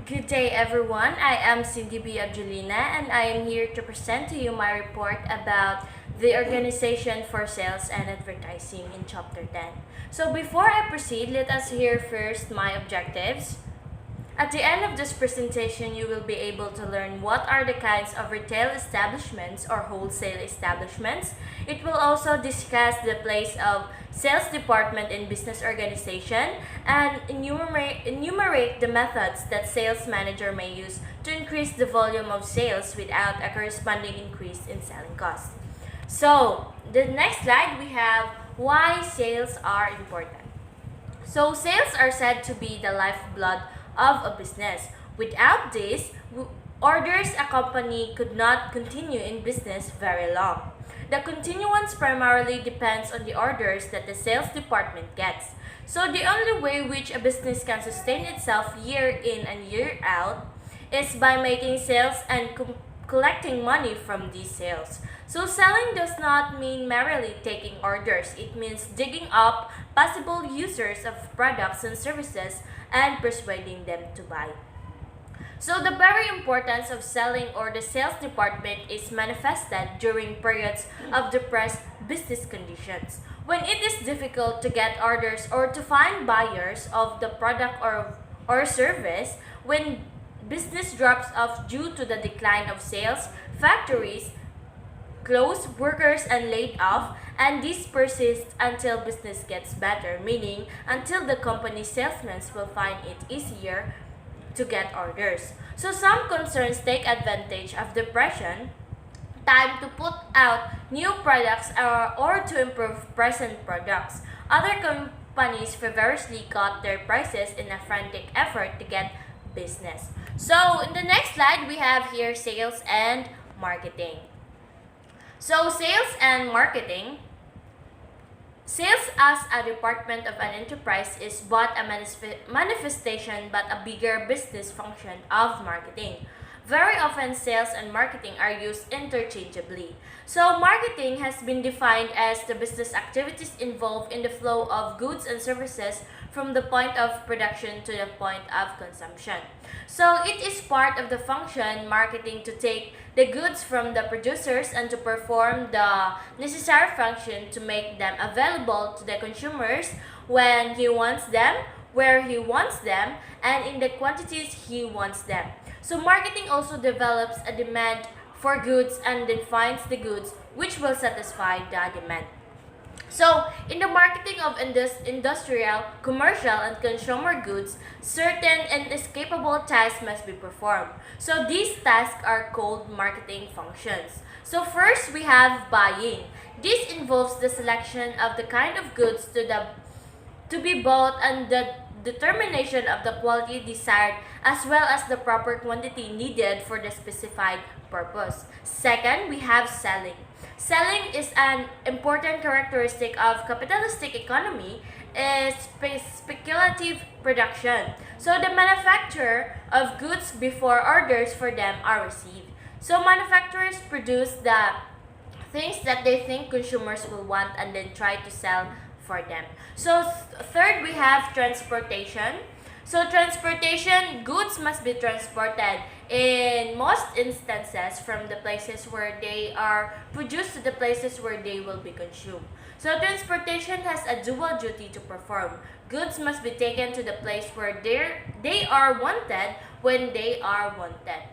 Good day, everyone. I am Cindy B. Abjulina, and I am here to present to you my report about the Organization for Sales and Advertising in Chapter 10. So, before I proceed, let us hear first my objectives. At the end of this presentation, you will be able to learn what are the kinds of retail establishments or wholesale establishments. It will also discuss the place of sales department in business organization and enumerate the methods that sales manager may use to increase the volume of sales without a corresponding increase in selling costs. So, the next slide we have why sales are important. So, sales are said to be the lifeblood of a business. Without this, orders a company could not continue in business very long. The continuance primarily depends on the orders that the sales department gets. So the only way which a business can sustain itself year in and year out is by making sales and collecting money from these sales. So selling does not mean merely taking orders. It means digging up possible users of products and services and persuading them to buy. So the very importance of selling or the sales department is manifested during periods of depressed business conditions. When it is difficult to get orders or to find buyers of the product or service, when business drops off due to the decline of sales, factories close, workers and laid off, and this persists until business gets better, meaning until the company's salesmen will find it easier to get orders. So some concerns take advantage of depression time to put out new products or to improve present products. Other companies feverishly cut their prices in a frantic effort to get business. So in the next slide, we have here sales and marketing. So sales and marketing. Sales as a department of an enterprise is both a manifestation but a bigger business function of marketing. Very often, sales and marketing are used interchangeably. So, marketing has been defined as the business activities involved in the flow of goods and services from the point of production to the point of consumption. So, it is part of the function marketing to take the goods from the producers and to perform the necessary function to make them available to the consumers when he wants them, where he wants them, and in the quantities he wants them. So marketing also develops a demand for goods and defines the goods which will satisfy the demand. So, in the marketing of industrial, commercial, and consumer goods, certain inescapable tasks must be performed. So, these tasks are called marketing functions. So, first we have buying. This involves the selection of the kind of goods to be bought and the determination of the quality desired as well as the proper quantity needed for the specified purpose. Second, we have selling. Selling is an important characteristic of capitalistic economy is speculative production. So the manufacture of goods before orders for them are received. So manufacturers produce the things that they think consumers will want and then try to sell for them. So third, we have transportation. So transportation, goods must be transported in most instances from the places where they are produced to the places where they will be consumed. So transportation has a dual duty to perform. Goods must be taken to the place where they are wanted when they are wanted.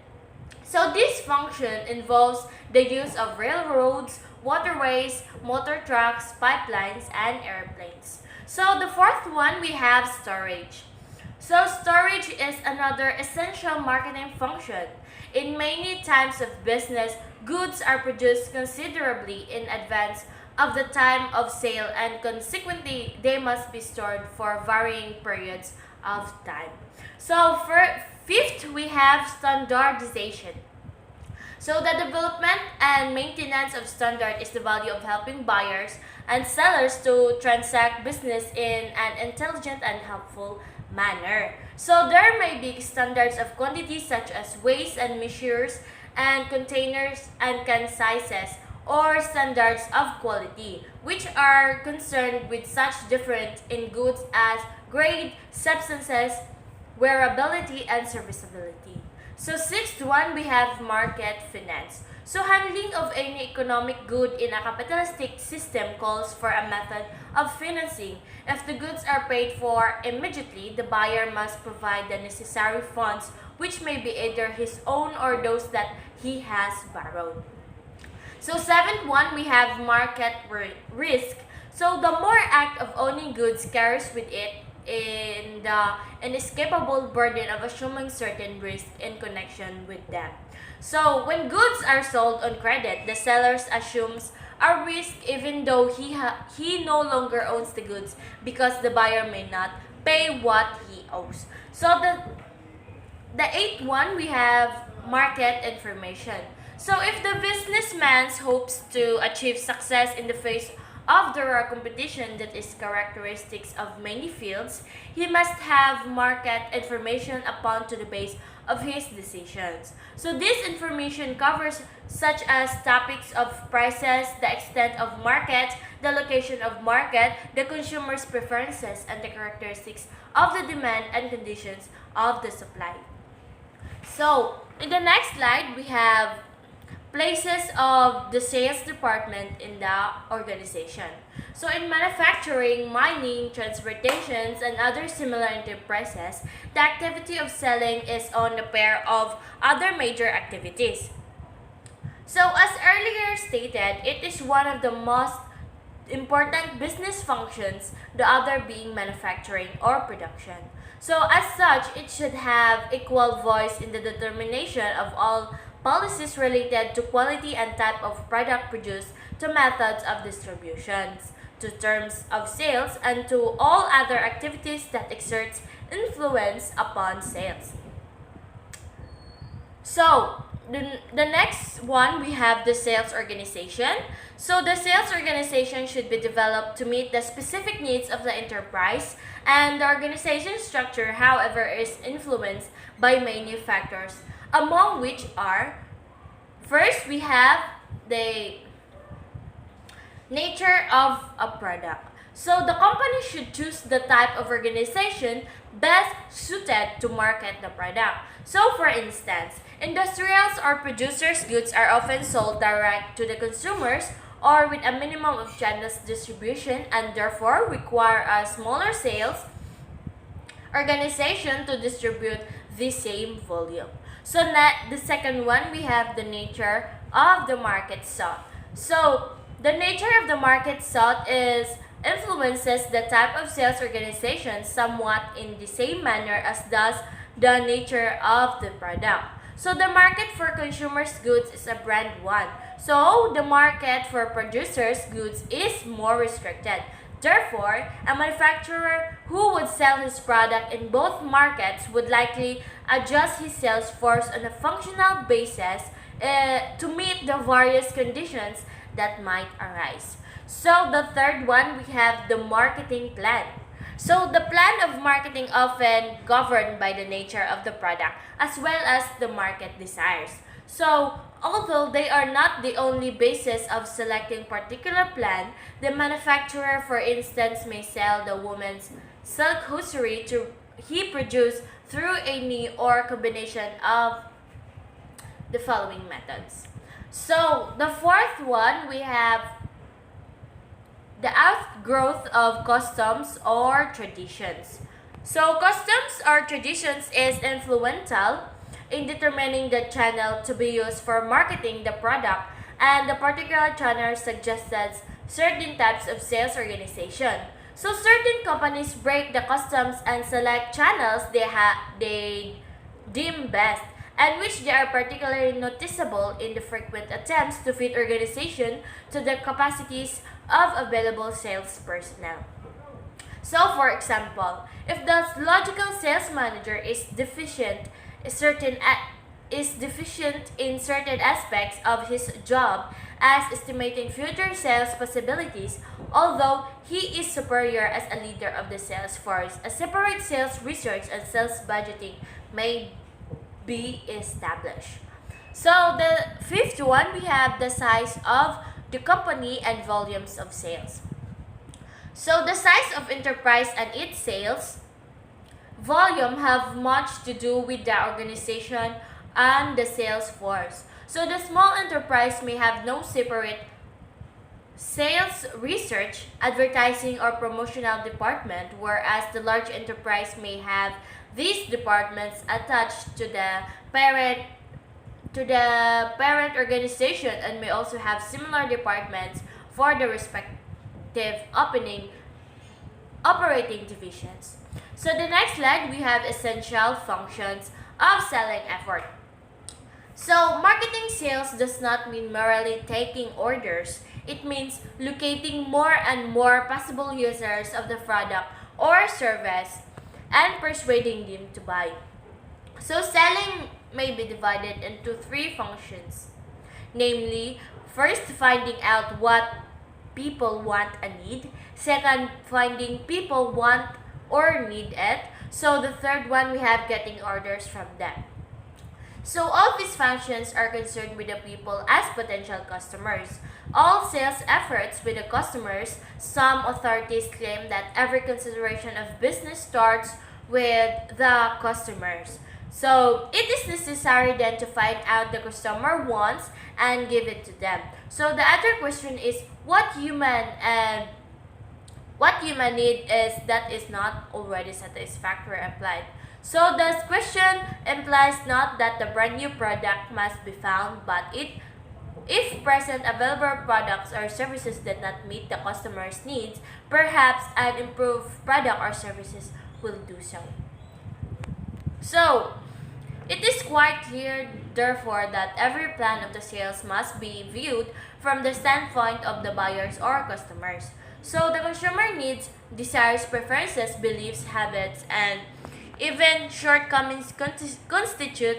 So this function involves the use of railroads, waterways, motor trucks, pipelines, and airplanes. So the fourth one, we have storage. So storage is another essential marketing function. In many times of business, goods are produced considerably in advance of the time of sale and consequently they must be stored for varying periods of time. So for fifth, we have standardization. So the development and maintenance of standard is the value of helping buyers and sellers to transact business in an intelligent and helpful manner. So there may be standards of quantities such as weights and measures and containers and can sizes or standards of quality, which are concerned with such difference in goods as grade, substances, wearability, and serviceability. So sixth one, we have market finance. So handling of any economic good in a capitalistic system calls for a method of financing. If the goods are paid for immediately, the buyer must provide the necessary funds, which may be either his own or those that he has borrowed. So seventh one, we have market risk. So the more act of owning goods carries with it in the inescapable burden of assuming certain risk in connection with them. So when goods are sold on credit, the seller assumes a risk even though he no longer owns the goods because the buyer may not pay what he owes. So the eighth one, we have market information. So if the businessman hopes to achieve success in the face of the raw competition that is characteristics of many fields, he must have market information upon to the base of his decisions. So this information covers such as topics of prices, the extent of market, the location of market, the consumer's preferences, and the characteristics of the demand and conditions of the supply. So in the next slide, we have places of the sales department in the organization. So in manufacturing, mining, transportations, and other similar enterprises, the activity of selling is on a pair of other major activities. So as earlier stated, it is one of the most important business functions, the other being manufacturing or production. So as such, it should have equal voice in the determination of all policies related to quality and type of product produced, to methods of distributions, to terms of sales, and to all other activities that exerts influence upon sales. So, the next one, we have the sales organization. So the sales organization should be developed to meet the specific needs of the enterprise, and the organization structure, however, is influenced by many factors, among which are, first, we have the nature of a product. So the company should choose the type of organization best suited to market the product. So for instance, industrials or producers' goods are often sold direct to the consumers or with a minimum of channels distribution, and therefore require a smaller sales organization to distribute the same volume. So the second one, we have the nature of the market sought. So the nature of the market sought influences the type of sales organization somewhat in the same manner as does the nature of the product. So the market for consumers' goods is a brand one. So the market for producers' goods is more restricted. Therefore, a manufacturer who would sell his product in both markets would likely adjust his sales force on a functional basis to meet the various conditions that might arise. So the third one, we have the marketing plan. So the plan of marketing often governed by the nature of the product as well as the market desires. So although they are not the only basis of selecting particular plan, the manufacturer, for instance, may sell the woman's silk hosiery he produced through any or combination of the following methods. So the fourth one, we have the outgrowth of customs or traditions. So customs or traditions is influential in determining the channel to be used for marketing the product, and the particular channel suggests certain types of sales organization. So certain companies break the customs and select channels they deem best, and which they are particularly noticeable in the frequent attempts to fit organization to the capacities of available sales personnel. So for example, if the logical sales manager is deficient in certain aspects of his job, as estimating future sales possibilities, although he is superior as a leader of the sales force, a separate sales research and sales budgeting may be established. So the fifth one, we have the size of the company and volumes of sales. So the size of enterprise and its sales volume have much to do with the organization and the sales force. So the small enterprise may have no separate sales, research, advertising, or promotional department, whereas the large enterprise may have these departments attached to the parent organization and may also have similar departments for the respective operating divisions. So the next slide, we have essential functions of selling effort. So marketing sales does not mean merely taking orders. It means locating more and more possible users of the product or service and persuading them to buy. So selling may be divided into three functions. Namely, first, finding out what people want and need. Second, finding people want or need it. So the third one, we have getting orders from them. So all these functions are concerned with the people as potential customers. All sales efforts with the customers, some authorities claim that every consideration of business starts with the customers. So it is necessary then to find out the customer wants and give it to them. So the other question is what human need is that is not already satisfactorily applied. So the question implies not that the brand new product must be found, but if present available products or services did not meet the customer's needs, perhaps an improved product or services will do so. So, it is quite clear, therefore, that every plan of the sales must be viewed from the standpoint of the buyers or customers. So, the consumer needs, desires, preferences, beliefs, habits, and even shortcomings constitute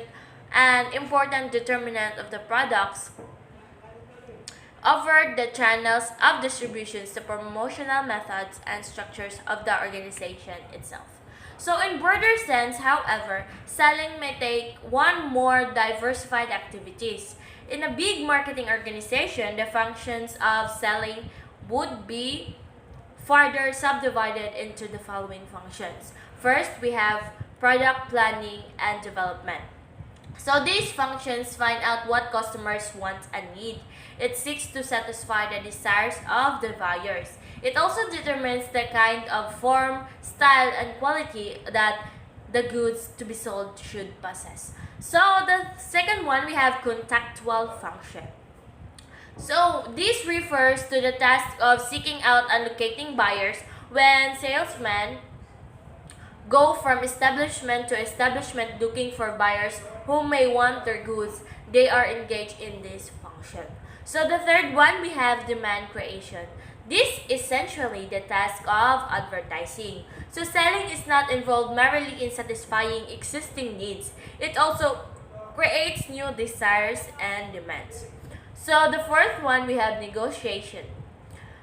an important determinant of the products over the channels of distributions, the promotional methods, and structures of the organization itself. So in broader sense, however, selling may take one more diversified activities. In a big marketing organization, the functions of selling would be further subdivided into the following functions. First, we have product planning and development. So these functions find out what customers want and need. It seeks to satisfy the desires of the buyers. It also determines the kind of form, style, and quality that the goods to be sold should possess. So the second one, we have contactual function. So this refers to the task of seeking out and locating buyers when salesmen go from establishment to establishment looking for buyers who may want their goods. They are engaged in this function. So the third one, we have demand creation. This is essentially the task of advertising. So selling is not involved merely in satisfying existing needs. It also creates new desires and demands. So the fourth one, we have negotiation.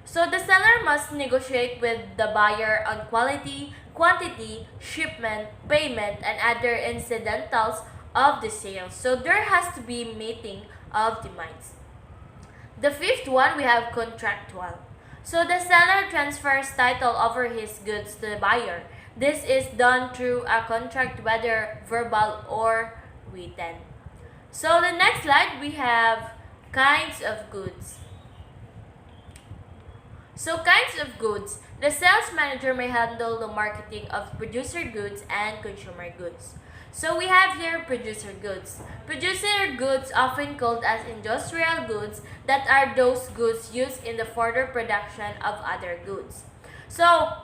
So the seller must negotiate with the buyer on quality, quantity, shipment, payment, and other incidentals of the sale. So there has to be meeting of demands. The fifth one, we have contractual. So the seller transfers title over his goods to the buyer. This is done through a contract, whether verbal or written. So the next slide, we have kinds of goods. So kinds of goods. The sales manager may handle the marketing of producer goods and consumer goods. So we have here producer goods. Producer goods, often called as industrial goods, that are those goods used in the further production of other goods. So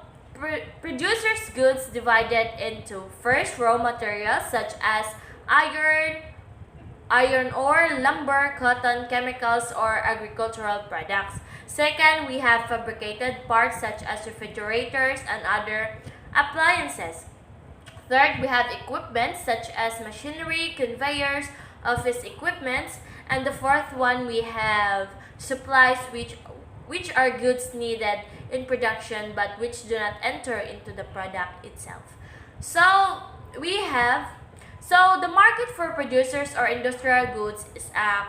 producers goods divided into first raw materials such as iron ore, lumber, cotton, chemicals, or agricultural products. Second, we have fabricated parts such as refrigerators and other appliances. Third, we have equipment such as machinery, conveyors, office equipments. And the fourth one, we have supplies which are goods needed in production but which do not enter into the product itself. So the market for producers or industrial goods is a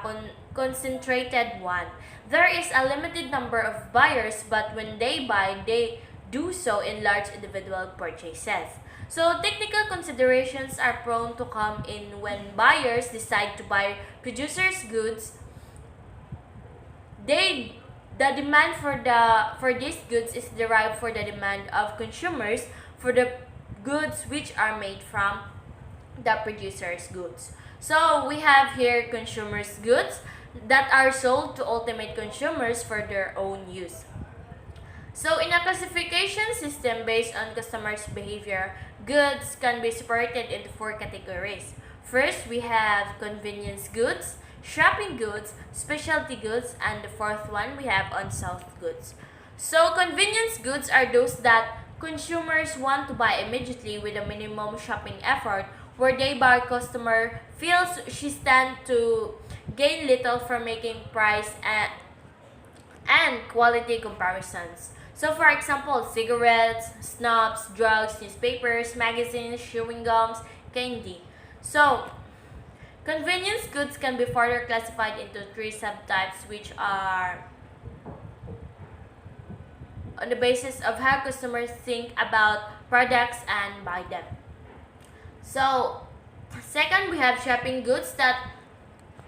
concentrated one. There is a limited number of buyers, but when they buy, they do so in large individual purchases. So technical considerations are prone to come in when buyers decide to buy producers' goods. They the demand for these goods is derived for the demand of consumers for the goods which are made from the producer's goods. So we have here consumers' goods that are sold to ultimate consumers for their own use. So in a classification system based on customers' behavior, goods can be separated into four categories. First, we have convenience goods, shopping goods, specialty goods, and the fourth one we have unsold goods. So convenience goods are those that consumers want to buy immediately with a minimum shopping effort, where they buy customer feels she stand to gain little from making price and quality comparisons. So, for example, cigarettes, snacks, drugs, newspapers, magazines, chewing gums, candy. So, convenience goods can be further classified into three subtypes, which are on the basis of how customers think about products and buy them. So, second, we have shopping goods that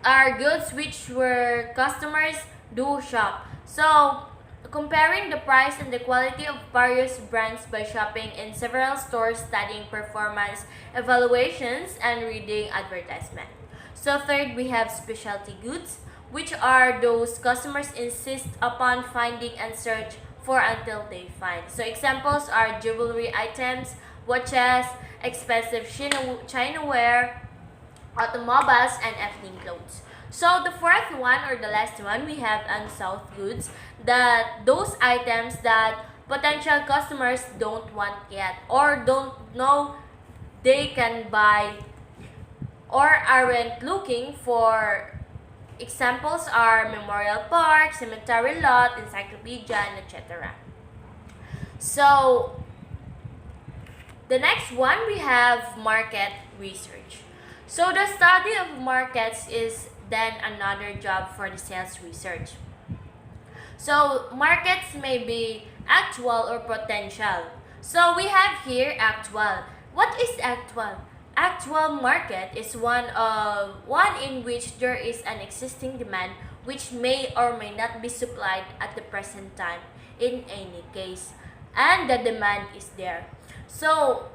are goods which where customers do shop. So, comparing the price and the quality of various brands by shopping in several stores, studying performance evaluations, and reading advertisement. So, third, we have specialty goods, which are those customers insist upon finding and search for until they find. So, examples are jewelry items, watches, expensive Chinaware, automobiles, and ethnic clothes. So the fourth one or the last one, we have unsold goods, that those items that potential customers don't want yet or don't know they can buy or aren't looking for. Examples are memorial park, cemetery lot, encyclopedia, and etc. So the next one, we have market research. So the study of markets is then another job for the sales research. So markets may be actual or potential. So we have here actual. What is actual? Actual market is one in which there is an existing demand which may or may not be supplied at the present time in any case, and the demand is there. So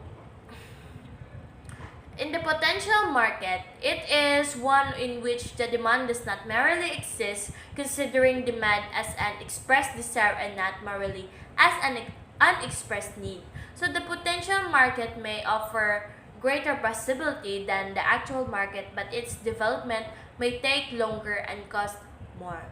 in the potential market, it is one in which the demand does not merely exist, considering demand as an expressed desire and not merely as an unexpressed need. So the potential market may offer greater possibility than the actual market, but its development may take longer and cost more.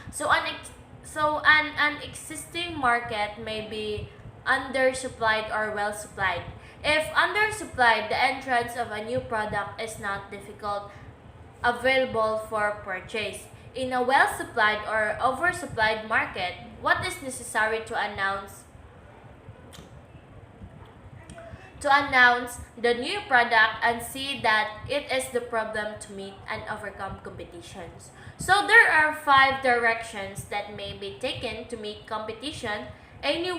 So an existing market may be undersupplied or well supplied. If undersupplied, the entrance of a new product is not difficult available for purchase. In a well supplied or oversupplied market, what is necessary to announce the new product and see that it is the problem to meet and overcome competitions. So there are five directions that may be taken to meet competition, any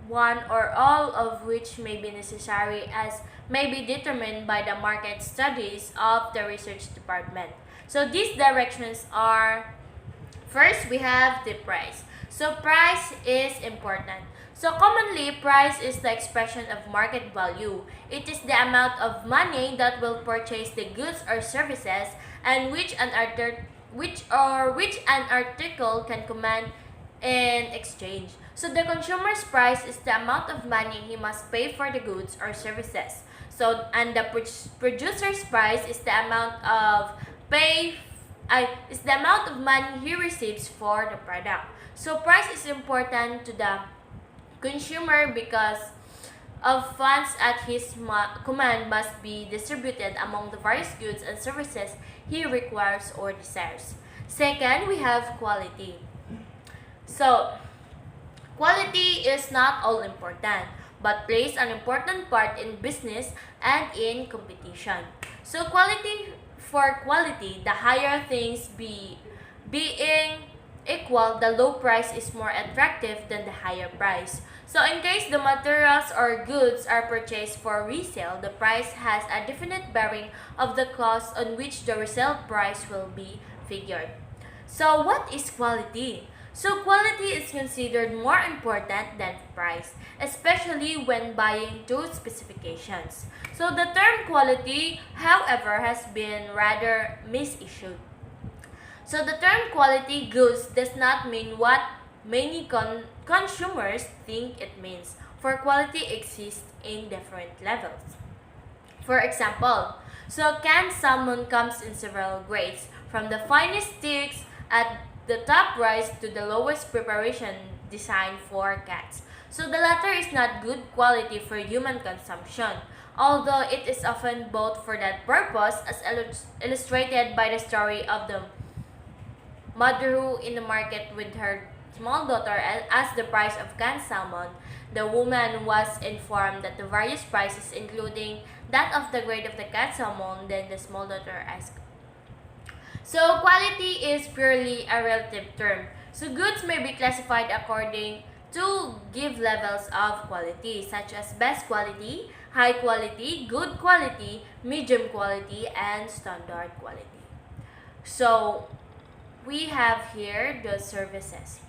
one or all of which may be necessary as may be determined by the market studies of the research department. So these directions are, first we have the price. So price is important. So commonly, price is the expression of market value. It is the amount of money that will purchase the goods or services and which an article can command in exchange. So the consumer's price is the amount of money he must pay for the goods or services. So and the producer's price is the amount of money he receives for the product. So price is important to the consumer because of funds at his command must be distributed among the various goods and services he requires or desires. Second, we have quality. So quality is not all important, but plays an important part in business and in competition. So quality, the higher things being equal, the low price is more attractive than the higher price. So in case the materials or goods are purchased for resale, the price has a definite bearing of the cost on which the resale price will be figured. So what is quality? So quality is considered more important than price, especially when buying two specifications. So the term quality, however, has been rather misused. So the term quality goods does not mean what many consumers think it means, for quality exists in different levels. For example, so canned salmon comes in several grades, from the finest sticks at the top rise to the lowest preparation designed for cats. So the latter is not good quality for human consumption, although it is often both for that purpose, as illustrated by the story of the mother who in the market with her small daughter asked the price of canned salmon. The woman was informed that the various prices, including that of the grade of the canned salmon, then the small daughter asked. So quality is purely a relative term. So goods may be classified according to give levels of quality, such as best quality, high quality, good quality, medium quality, and standard quality. So we have here the services.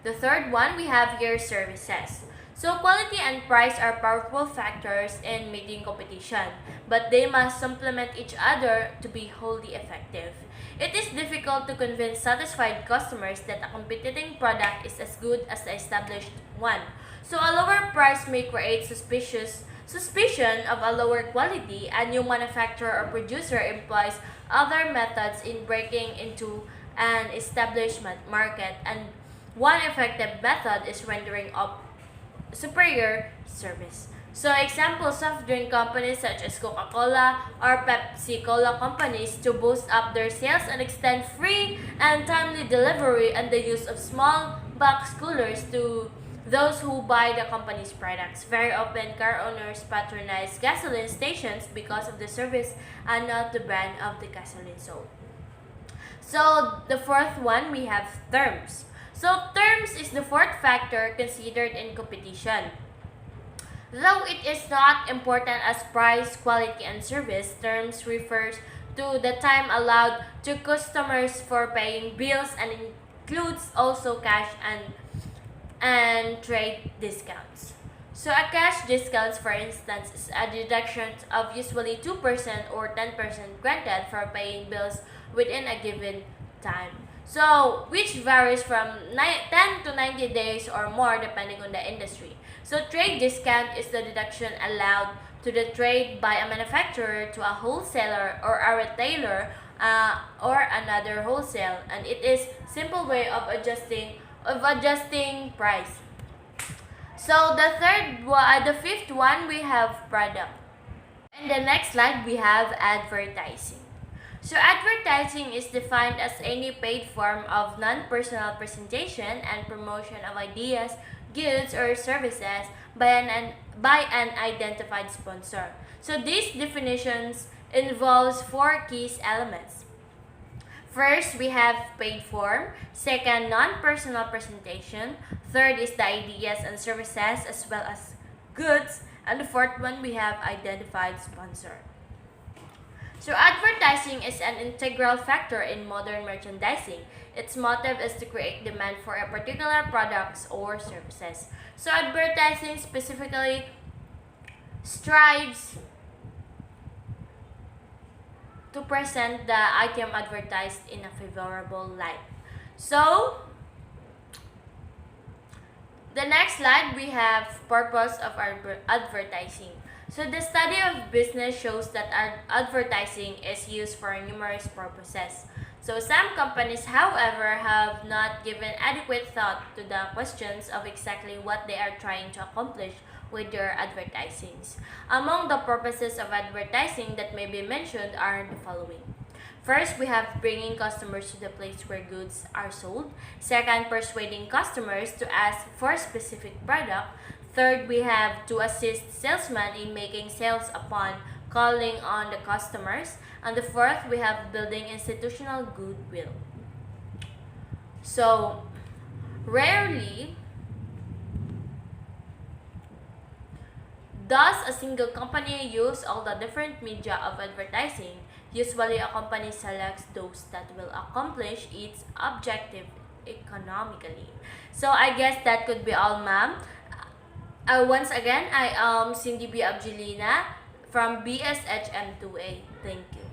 The third one, we have here services. So quality and price are powerful factors in meeting competition, but they must supplement each other to be wholly effective. It is difficult to convince satisfied customers that a competing product is as good as the established one. So a lower price may create suspicion of a lower quality. A new manufacturer or producer employs other methods in breaking into an established market, and one effective method is rendering up superior service. So examples of drink companies such as Coca-Cola or Pepsi-Cola companies to boost up their sales and extend free and timely delivery and the use of small box coolers to those who buy the company's products. Very often, car owners patronize gasoline stations because of the service and not the brand of the gasoline sold. So the fourth one, we have terms. So terms is the fourth factor considered in competition. Though it is not important as price, quality, and service, terms refers to the time allowed to customers for paying bills and includes also cash and trade discounts. So a cash discounts, for instance, is a deduction of usually 2% or 10% granted for paying bills within a given time. So, which varies from 10 to 90 days or more depending on the industry. So, trade discount is the deduction allowed to the trade by a manufacturer to a wholesaler or a retailer or another wholesale, and it is simple way of adjusting price. So, the fifth one, we have product. And the next slide, we have advertising. So advertising is defined as any paid form of non-personal presentation and promotion of ideas, goods, or services by an identified sponsor. So these definitions involves four key elements. First, we have paid form. Second, non-personal presentation. Third is the ideas and services as well as goods. And the fourth one, we have identified sponsor. So advertising is an integral factor in modern merchandising. Its motive is to create demand for a particular products or services. So advertising specifically strives to present the item advertised in a favorable light. So the next slide, we have purpose of advertising. So the study of business shows that advertising is used for numerous purposes. So some companies, however, have not given adequate thought to the questions of exactly what they are trying to accomplish with their advertisings. Among the purposes of advertising that may be mentioned are the following. First, we have bringing customers to the place where goods are sold. Second, persuading customers to ask for a specific product. Third, we have to assist salesmen in making sales upon calling on the customers. And the fourth, we have building institutional goodwill. So, rarely does a single company use all the different media of advertising. Usually, a company selects those that will accomplish its objective economically. So, I guess that could be all, ma'am. Once again, I am Cindy B. Abjulina from BSHM2A. Thank you.